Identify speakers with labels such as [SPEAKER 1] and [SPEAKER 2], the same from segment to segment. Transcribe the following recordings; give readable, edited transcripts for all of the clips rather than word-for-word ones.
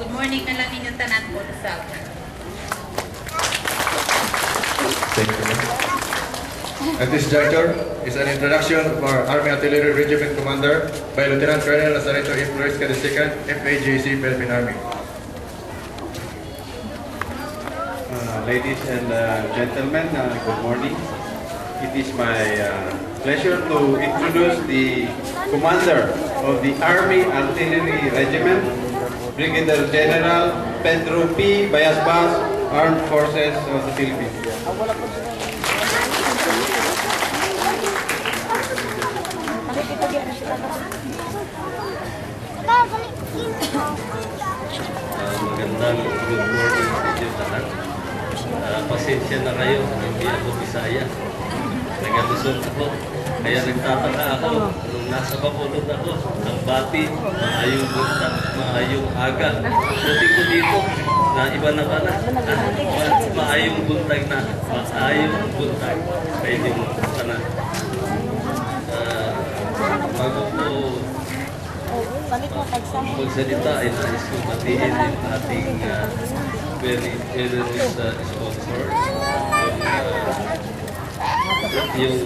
[SPEAKER 1] good morning na lang ninyong tanan po sa
[SPEAKER 2] Thank you. At this juncture is an introduction of our Army Artillery Regiment Commander by Lieutenant Colonel Lazareto E. Flores II, FAJC, Philippine Army.
[SPEAKER 3] Ladies and gentlemen, good morning. It is my pleasure to introduce the Commander of the Army Artillery Regiment, Brigadier General Pedro P. Bayasbas, Armed Forces of the Philippines.
[SPEAKER 4] Magandang good morning sa inyo lahat. Pasensya na kayo, hindi ako Bisaya. Nag-Luzon ako. Kaya nagtataka ako nung nasa Bacolod ako. Ang bati, maayong buntag, maayong aga. Buti ko dito na iba na pala. Maayong buntag na. Maayong buntag. Pwede mo sana. Bago ko magsalita ay nais kong batiin yung ating very generous sponsor. Yung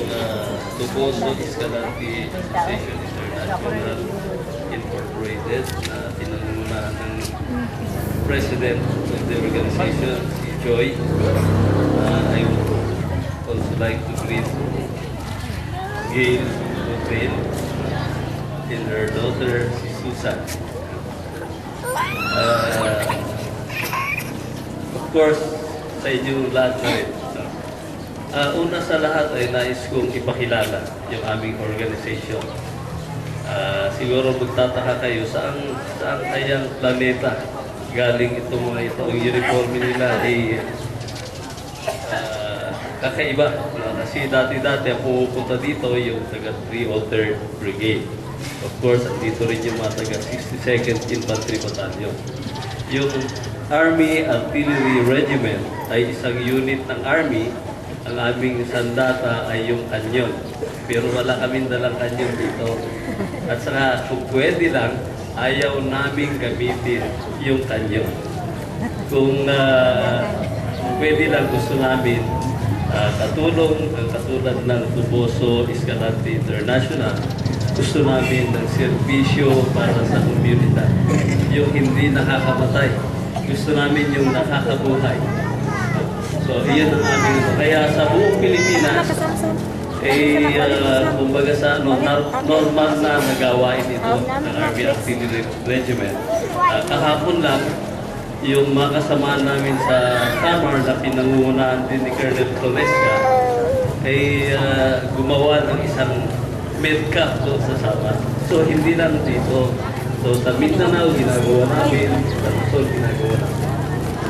[SPEAKER 4] Tuboso Escalante Association International Incorporated na tinangunahan ng President of the organization, si Joy. I would also like to greet Gail Botril and her daughter, si Susan. Of course, sa inyo lahat na rin. Una sa lahat ay nais kong ipakilala yung aming organization. Siguro magtataka kayo saan kayang planeta galing itong mga ito. Ang uniform nila ay kakaiba. Kasi dati-dati ang pumupunta dito yung taga 303rd Brigade. Of course, dito rin yung mga taga 62nd Infantry Battalion. Yung Army Artillery Regiment ay isang unit ng Army. Ang aming sandata ay yung kanyon. Pero wala kaming dalang kanyon dito. At saka kung pwede lang, ayaw namin gamitin yung kanyon. Kung pwede lang, gusto namin katulad ng Tuboso Escalante International, gusto namin ng serbisyo para sa komunidad. Yung hindi nakakamatay. Gusto namin yung nakakabuhay. So, iyan ang aming ito. Kaya sa buong Pilipinas, kumbaga sa normal na nagawain ito ng Army Artillery Regiment. Kahapon lang, yung mga kasama namin sa Samar na pinangungunahan din ni Colonel Tonesca ay gumawa ng isang medcap doon sa Samar. So, hindi lang dito. So, sa Mindanao, ginagawa namin. Sa Luzon, ginagawa namin.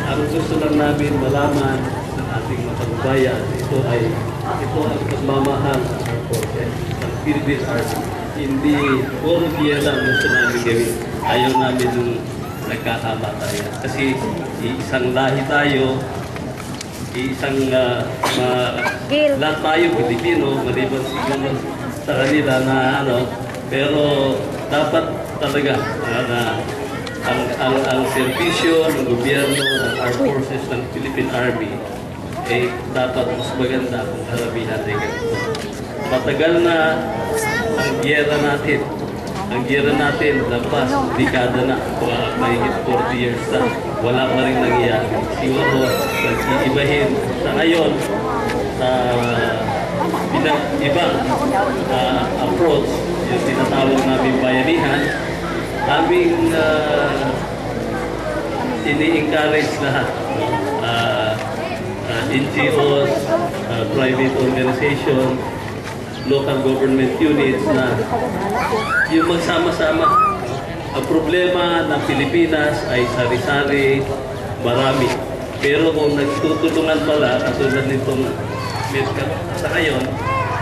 [SPEAKER 4] Ang gusto lang namin malaman ng ating mga kababayan, ito ang pagmamahal ng Armed Forces, ng Philippine Army. Hindi puro diya lang gusto namin gawin. Ayaw namin nung nagkakamatayan. Kasi isang lahi tayo, lahat tayo Pilipino, maliban siguro sa kanila na pero dapat talaga ang serbisyo ng gobyerno ng Armed Forces ng Philippine Army ay dapat mas maganda kung karamihan ay ganito. Matagal na ang giyera natin. Ang giyera natin, lampas, dekada na, mahigit 40 years na, wala pa rin nangyayari. Siguro, nag-iibahin sa ngayon, ibang approach, yung tinatawag namin bayanihan, aming ini-encourage lahat. NGOs, private organization, local government units na yung magsama-sama. Ang problema ng Pilipinas ay sari-sari, marami. Pero kung nagtutulungan pala, katulad nitong medcap sa ngayon,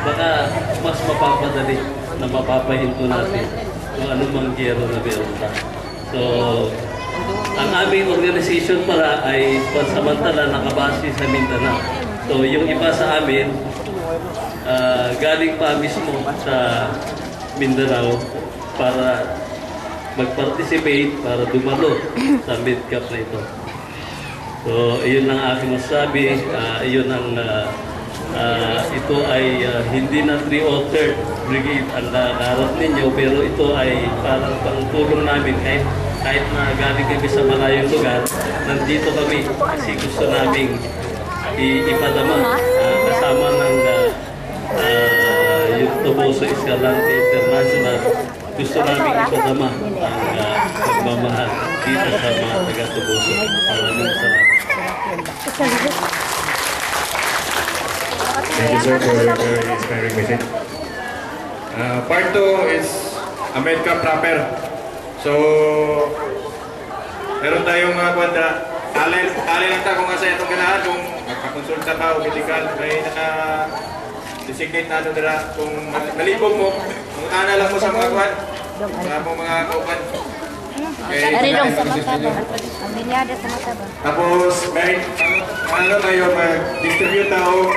[SPEAKER 4] baka mas mapapadali na mapapahinto natin kung anumang giyero na meron pa. So, ang aming organization pala ay pansamantala nakabase sa Mindanao. So, yung iba sa amin, galing pa mismo sa Mindanao para mag-participate para dumalo sa mid-cap na ito. So, iyon lang aking masabi. Iyon ang ito ay hindi na 3-3rd brigade ang naharap ninyo, pero ito ay parang pangtulong namin kahit na galing kami sa malayong lugar, nandito kami kasi gusto naming ipadama kasama ng yung Toboso Escalante International. Gusto namin ipadama ang pagmamahal dito sa mga taga-Toboso. Maraming salamat.
[SPEAKER 2] Thank you, sir, for your very inspiring message. Part 2 is a medcap proper. So, meron tayong mga kwenta. Tali lang ta kung asa itong ganahan, kung magpakonsulta ka o medical, may naka-designate na ano nila. Kung nalibog mo, kung ana lang mo sa mga kwan, sa mga kaupan.
[SPEAKER 5] Arilong sa Matabang. Ang binyada sa Matabang.
[SPEAKER 2] Tapos, may ano tayo, mag-distribute tao